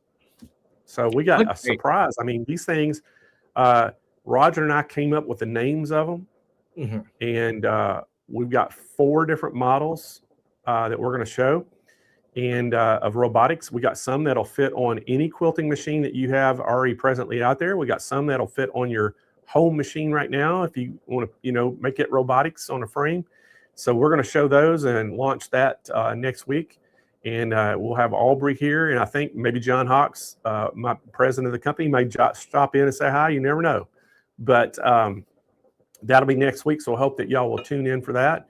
So we got a surprise. These things, Roger and I came up with the names of them. And we've got 4 different models that we're going to show. And of robotics, we got some that'll fit on any quilting machine that you have already presently out there. We got some that'll fit on your home machine right now if you want to, make it robotics on a frame. So we're going to show those and launch that next week. And we'll have Aubrey here, and I think maybe John Hawks, my president of the company, may stop in and say hi. You never know. But that'll be next week, so I hope that y'all will tune in for that.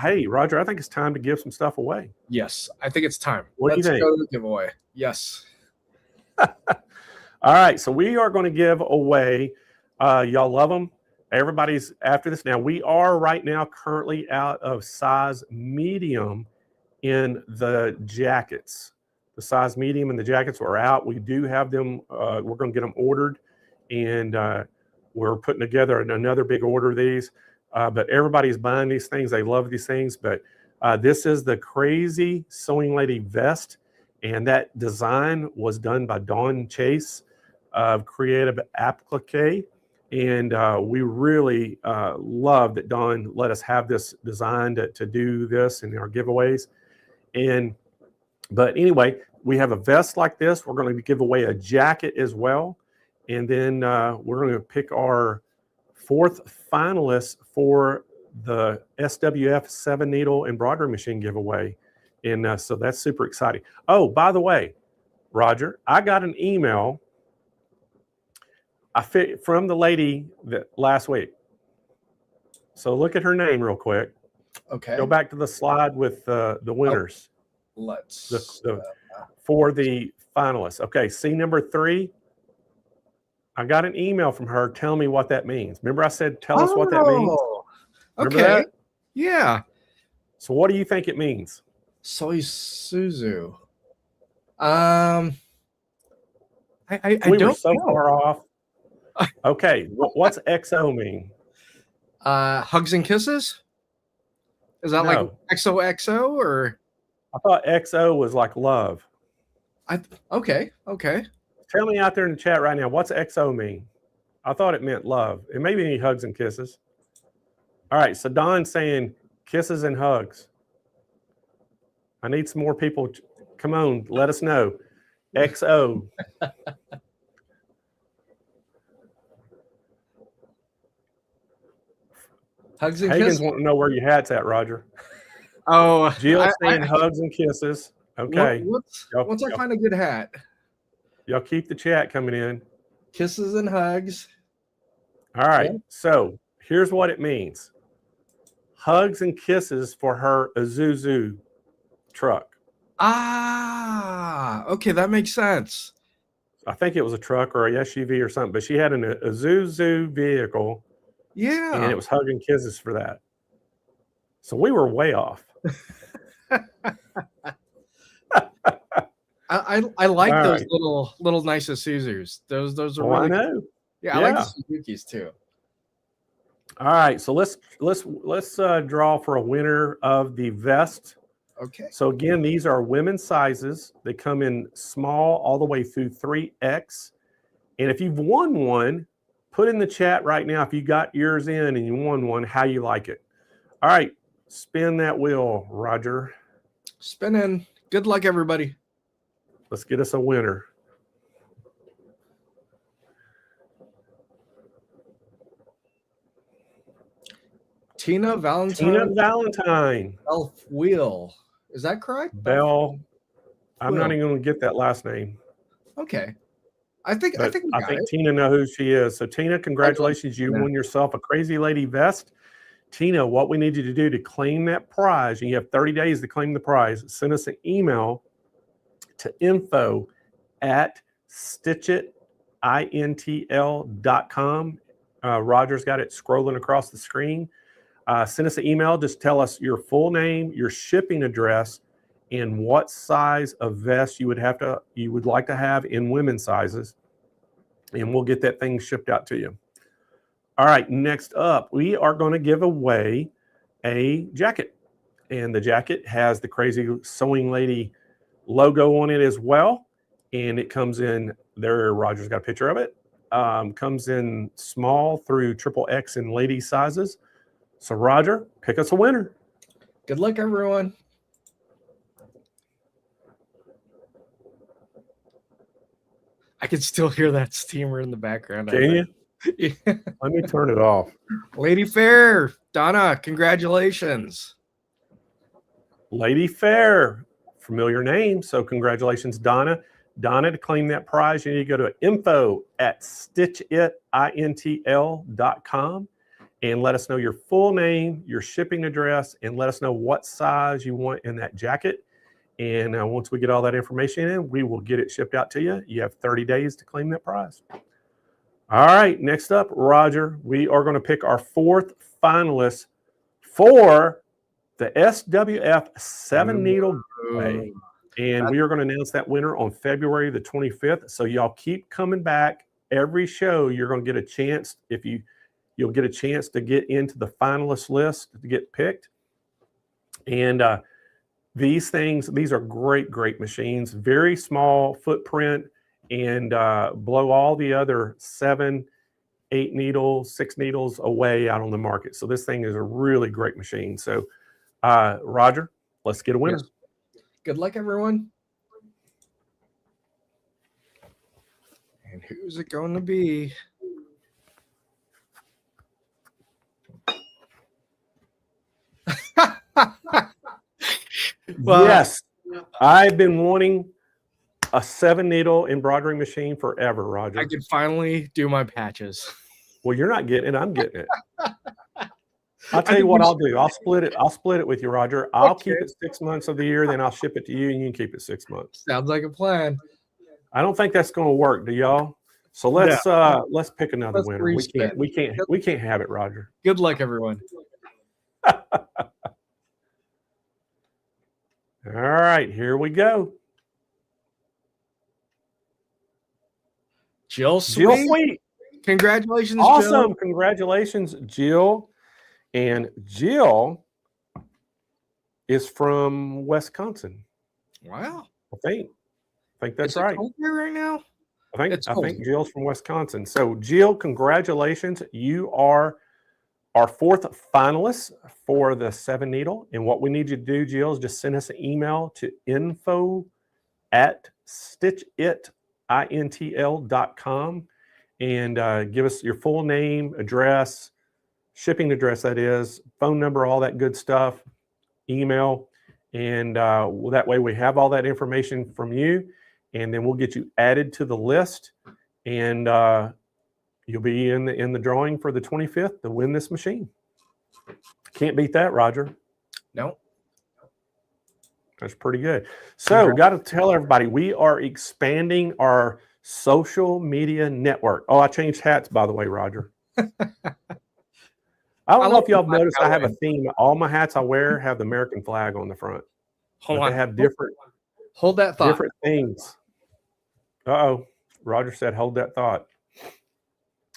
Hey, Roger, I think it's time to give some stuff away. Yes, I think it's time. What do you think? Let's go to the giveaway. Yes. All right, so we are going to give away. Y'all love them. Everybody's after this. Now, we are right now currently out of size medium in the jackets. The size medium in the jackets are out. We do have them. We're going to get them ordered, and we're putting together another big order of these. But everybody's buying these things. They love these things. But this is the Crazy Sewing Lady vest, and that design was done by Dawn Chase of Creative Applique. And we really love that Dawn let us have this design to do this in our giveaways. But anyway, we have a vest like this. We're going to give away a jacket as well. And then we're going to pick our 4th finalist for the SWF 7-needle embroidery machine giveaway. And so that's super exciting. Oh, by the way, Roger, I got an email from the lady that last week. So look at her name real quick. Okay. Go back to the slide with the winners. Let's for the finalists. Okay, C number 3. I got an email from her telling me what that means. Remember I said tell us what that means? Remember okay. that? Yeah. So what do you think it means? Soy Suzu. I we don't were so know. far off. Okay, what's XO mean? Hugs and kisses? Is that like XOXO or? I thought XO was like love. Okay. Tell me out there in the chat right now, what's XO mean? I thought it meant love. It may be hugs and kisses. All right, so Don's saying kisses and hugs. I need some more people. Come on, let us know. XO. Hugs and Hagen's kisses. wanting to know where your hat's at, Roger. Oh, Jill's saying hugs and kisses. Okay. Once I find a good hat. Y'all keep the chat coming in. Kisses and hugs. All right. Yeah. So here's what it means. Hugs and kisses for her Isuzu truck. Ah, okay, that makes sense. I think it was a truck or a SUV or something, but she had an Isuzu vehicle. Yeah. And it was hug and kisses for that. So we were way off. I like all those little nice Isuzus. Those are really I know. Cool. Yeah, I like the Suzukis too. All right, so let's draw for a winner of the vest. Okay. So again, these are women's sizes. They come in small all the way through 3X. And if you've won one, put in the chat right now if you got yours in and you won one, how you like it. All right, spin that wheel, Roger. Spinning. Good luck, everybody. Let's get us a winner. Tina Valentine. Tina Valentine. Bell Wheel. Is that correct? Bell. I'm not even going to get that last name. Okay. I think Tina knows who she is. So Tina, congratulations. You won yourself a Crazy Lady vest. Tina, what we need you to do to claim that prize, and you have 30 days to claim the prize, send us an email to info@stitchitintl.com. Roger's got it scrolling across the screen. Send us an email. Just tell us your full name, your shipping address, and what size of vest you would like to have in women's sizes, and we'll get that thing shipped out to you. All right, next up, we are going to give away a jacket, and the jacket has the Crazy Sewing Lady logo on it as well, and it comes in there. Roger's got a picture of it. Comes in small through XXX in lady sizes. So Roger, pick us a winner. Good luck, everyone. I can still hear that steamer in the background. Can you? Yeah. Let me turn it off. Lady Fair, Donna, congratulations. Lady Fair familiar name. So congratulations, Donna. Donna, to claim that prize, you need to go to info@stitchitintl.com and let us know your full name, your shipping address, and let us know what size you want in that jacket. And once we get all that information in, we will get it shipped out to you. You have 30 days to claim that prize. All right, next up, Roger, we are going to pick our 4th finalist for the SWF 7-needle giveaway. And we are going to announce that winner on February the 25th. So y'all keep coming back. Every show, you're going to get a chance. You'll get a chance to get into the finalist list to get picked. And these are great machines. Very small footprint and blow all the other 7, 8 needles, 6 needles away out on the market. So this thing is a really great machine. So Roger, let's get a winner. Yes. Good luck, everyone. And who's it going to be? Well, yes, I've been wanting a 7-needle embroidery machine forever, Roger. I can finally do my patches. Well, you're not getting it. I'm getting it. I'll tell you what I'll do. I'll split it. I'll split it with you, Roger. I'll keep it 6 months of the year, then I'll ship it to you, and you can keep it 6 months. Sounds like a plan. I don't think that's going to work, do y'all? So let's pick another winner. We can't have it, Roger. Good luck, everyone. All right, here we go. Jill Sweet. Congratulations, awesome. Jill. Congratulations, Jill. And Jill is from Wisconsin. Wow. I think that's right. Cold here right now? I think Jill's from Wisconsin. So Jill, congratulations. You are our 4th finalist for the 7-needle. And what we need you to do, Jill, is just send us an email to info@stitchitintl.com and give us your full name, address, shipping address, that is, phone number, all that good stuff, email. And that way we have all that information from you. And then we'll get you added to the list. And you'll be in the drawing for the 25th to win this machine. Can't beat that, Roger. No. That's pretty good. So got to tell everybody, we are expanding our social media network. Oh, I changed hats, by the way, Roger. I don't know if y'all have noticed, I have a theme. All my hats I wear have the American flag on the front. Hold on. They have different. Hold that thought. Different things. Uh-oh. Roger said, hold that thought.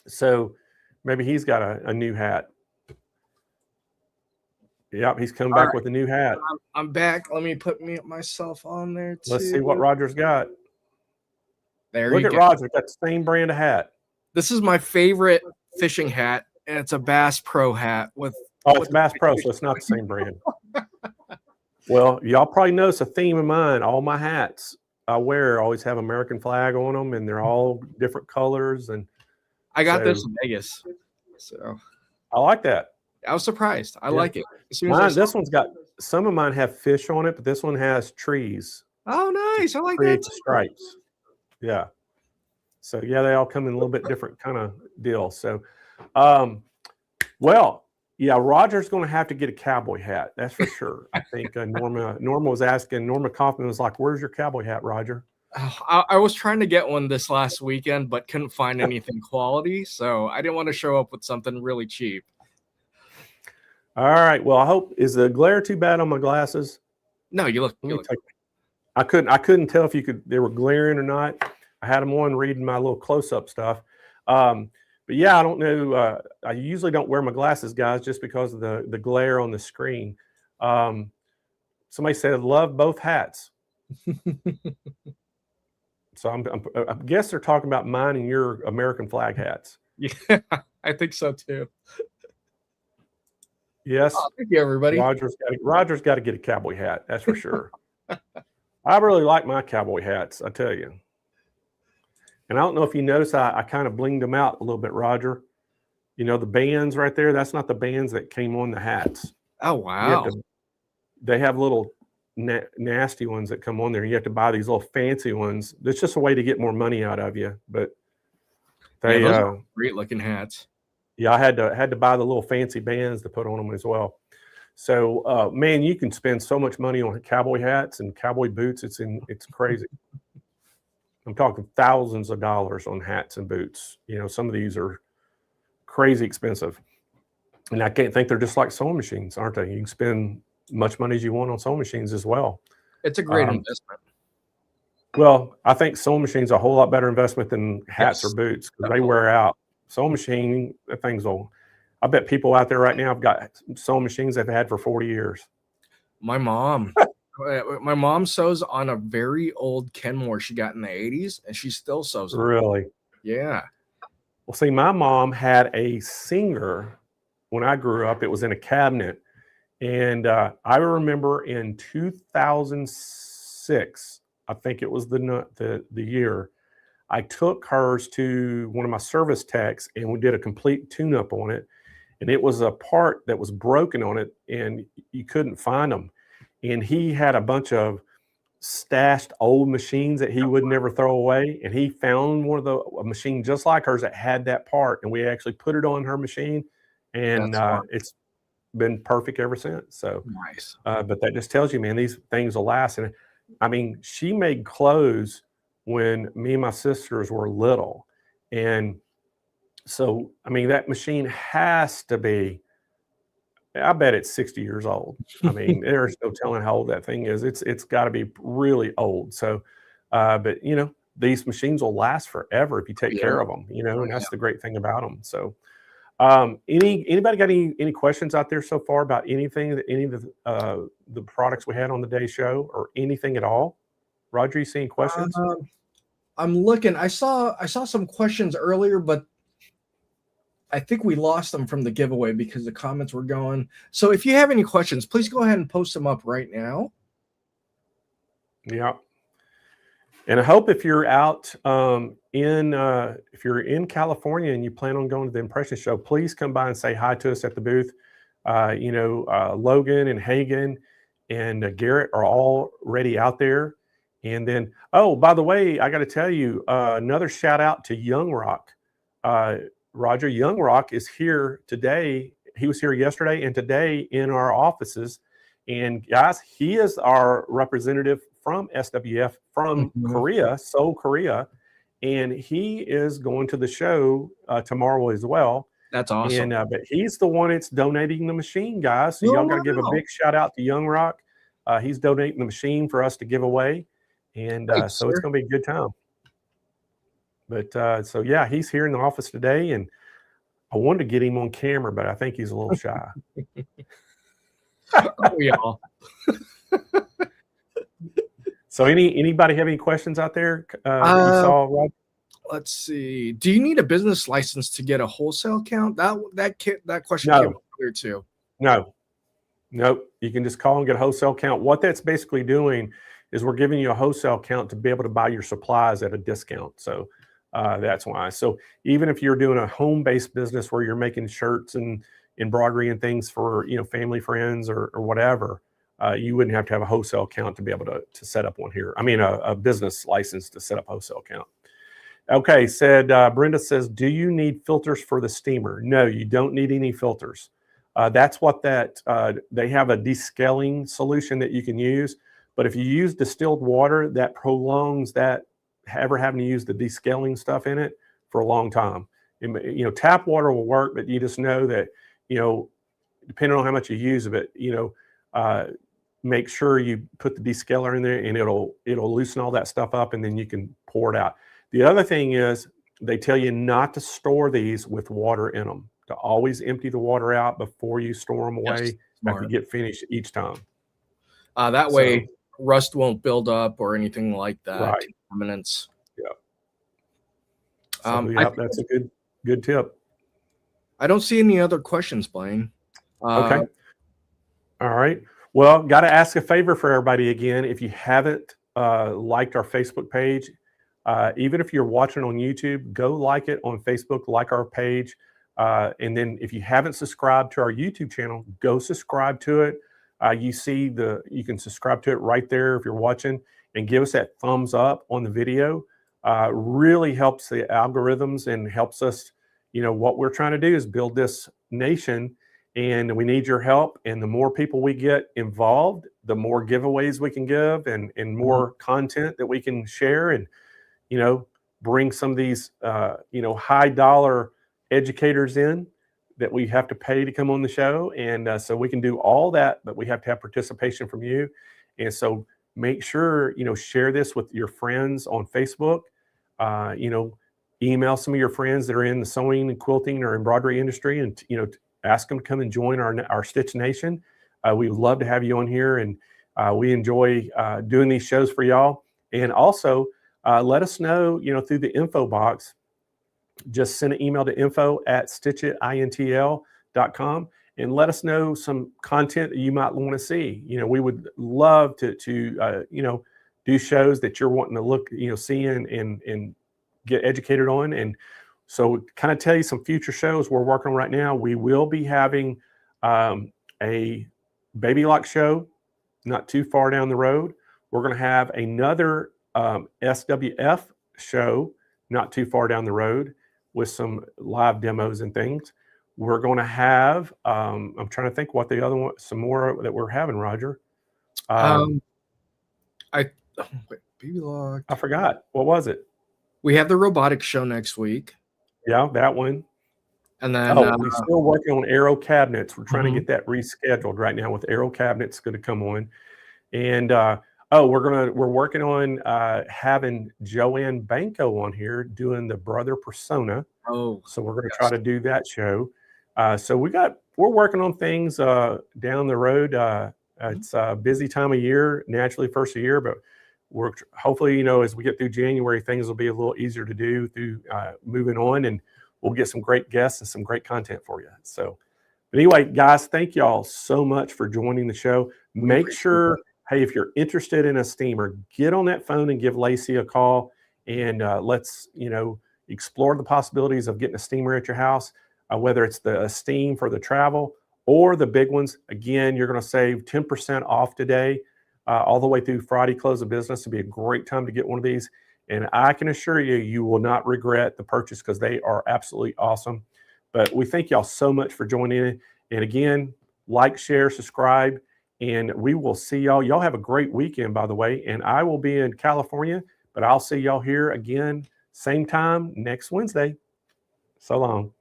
So maybe he's got a new hat. Yep, he's come back with a new hat. I'm back. Let me put myself on there too. Let's see what Roger's got. There Look you at go. Roger, got the same brand of hat. This is my favorite fishing hat, and it's a Bass Pro hat with. Oh, it's Bass Pro, so it's not the same brand. Well, y'all probably notice a theme of mine. All my hats I wear always have American flag on them, and they're all different colors. And I got this in Vegas, so I like that. I was surprised. I like it. As soon as as this one's got, some of mine have fish on it, but this one has trees. Oh, nice! I like that. Stripes. Yeah. So yeah, they all come in a little bit different kind of deal. So, well, yeah, Roger's going to have to get a cowboy hat. That's for sure. I think Norma was asking. Norma Kaufman was like, "Where's your cowboy hat, Roger?" I was trying to get one this last weekend, but couldn't find anything quality, so I didn't want to show up with something really cheap. All right. Well, I hope, is the glare too bad on my glasses? No, you look. I couldn't tell if they were glaring or not. I had them on reading my little close-up stuff. But yeah, I don't know. I usually don't wear my glasses, guys, just because of the glare on the screen. Somebody said, love both hats. So I guess they're talking about mine and your American flag hats. Yeah, I think so too. Yes. Oh, thank you, everybody. Roger's got to get a cowboy hat. That's for sure. I really like my cowboy hats, I tell you. And I don't know if you notice, I kind of blinged them out a little bit, Roger. You know, the bands right there, that's not the bands that came on the hats. Oh, wow. They have little nasty ones that come on there. You have to buy these little fancy ones. It's just a way to get more money out of you. But they, those are great looking hats. Yeah, I had to buy the little fancy bands to put on them as well. So, man, you can spend so much money on cowboy hats and cowboy boots. It's crazy. I'm talking thousands of dollars on hats and boots. Some of these are crazy expensive. And I can't think they're just like sewing machines, aren't they? You can spend much money as you want on sewing machines as well. It's a great investment. Well, I think sewing machines are a whole lot better investment than hats or boots because they wear out. Sewing machine, that thing's old. I bet people out there right now have got sewing machines they've had for 40 years. My mom sews on a very old Kenmore she got in the 80s, and she still sews. Really? Yeah. Well, see, my mom had a Singer when I grew up. It was in a cabinet. And I remember in 2006, I think it was the year, I took hers to one of my service techs and we did a complete tune-up on it. And it was a part that was broken on it and you couldn't find them. And he had a bunch of stashed old machines that he would never throw away. And he found a machine just like hers that had that part. And we actually put it on her machine. And it's been perfect ever since. So nice. But that just tells you, man, these things will last. And I mean, she made clothes when me and my sisters were little. And so, I mean, that machine has to be, I bet it's 60 years old. I mean, there's no telling how old that thing is. It's got to be really old. So, but these machines will last forever if you take care of them, and that's the great thing about them. So, anybody got any questions out there so far about anything, any of the products we had on the day show or anything at all? Roger, you see any questions? I'm looking. I saw some questions earlier, but I think we lost them from the giveaway because the comments were going. So if you have any questions, please go ahead and post them up right now. Yeah. And I hope if you're out if you're in California and you plan on going to the Impression Show, please come by and say hi to us at the booth. Logan and Hagen and Garrett are already out there. And then, oh, by the way, I got to tell you, another shout out to Young Rock. Roger, Young Rock is here today. He was here yesterday and today in our offices. And guys, he is our representative from SWF from Korea, Seoul, Korea. And he is going to the show tomorrow as well. That's awesome. And but he's the one that's donating the machine, guys. So y'all got to give a big shout out to Young Rock. He's donating the machine for us to give away. And so it's going to be a good time. But so, yeah, he's here in the office today. And I wanted to get him on camera, but I think he's a little shy. We all. So anybody have any questions out there that you saw, Rob? Let's see. Do you need a business license to get a wholesale count? That question came up here too. No. Nope. You can just call and get a wholesale count. What that's basically doing is we're giving you a wholesale count to be able to buy your supplies at a discount. So that's why. So even if you're doing a home-based business where you're making shirts and embroidery and things for family, friends, or whatever, you wouldn't have to have a wholesale account to be able to set up one here. I mean, a business license to set up a wholesale account. Okay, Brenda says, do you need filters for the steamer? No, you don't need any filters. That's what they have a descaling solution that you can use. But if you use distilled water, that prolongs that ever having to use the descaling stuff in it for a long time. Tap water will work, but you just know that, depending on how much you use of it, make sure you put the descaler in there and it'll loosen all that stuff up and then you can pour it out. The other thing is they tell you not to store these with water in them, to always empty the water out before you store them away after you get finished each time. That way rust won't build up or anything like that. Right. Contaminants. Yeah. That's a good tip. I don't see any other questions, Blaine. Okay. All right. Well, got to ask a favor for everybody again. If you haven't liked our Facebook page, even if you're watching on YouTube, go like it on Facebook, like our page. And then if you haven't subscribed to our YouTube channel, go subscribe to it. you can subscribe to it right there if you're watching, and give us that thumbs up on the video. Really helps the algorithms and helps us. What we're trying to do is build this nation, and we need your help. And the more people we get involved, the more giveaways we can give, and more content that we can share, and bring some of these high dollar educators in that we have to pay to come on the show. And so we can do all that, but we have to have participation from you. And so make sure, share this with your friends on Facebook. Email some of your friends that are in the sewing and quilting or embroidery industry, and, ask them to come and join our Stitch Nation. We would love to have you on here, and we enjoy doing these shows for y'all. And also let us know, through the info box. Just send an email to info@stitchitintl.com and let us know some content that you might want to see. We would love to do shows that you're wanting to look, see and get educated on. And so kind of tell you some future shows we're working on right now. We will be having a baby lock show not too far down the road. We're going to have another SWF show not too far down the road with some live demos and things. We're going to have, I'm trying to think what the other one, some more that we're having, Roger. Baby lock. I forgot. What was it? We have the robotics show next week. Yeah, that one. And then we're still working on Aero cabinets. We're trying to get that rescheduled right now with Aero cabinets going to come on. And we're working on having Joanne Banco on here doing the brother persona. Oh, so we're going to try to do that show. So we're working on things down the road. It's a busy time of year, naturally first of year, but we're hopefully, as we get through January, things will be a little easier to do through moving on, and we'll get some great guests and some great content for you. So, but anyway, guys, thank y'all so much for joining the show. Make sure, hey, if you're interested in a steamer, get on that phone and give Lacey a call, and let's, explore the possibilities of getting a steamer at your house, whether it's the steam for the travel or the big ones. Again, you're going to save 10% off today, all the way through Friday close of business. It'll be a great time to get one of these. And I can assure you, you will not regret the purchase because they are absolutely awesome. But we thank y'all so much for joining in. And again, like, share, subscribe, and we will see y'all. Y'all have a great weekend, by the way. And I will be in California, but I'll see y'all here again, same time next Wednesday. So long.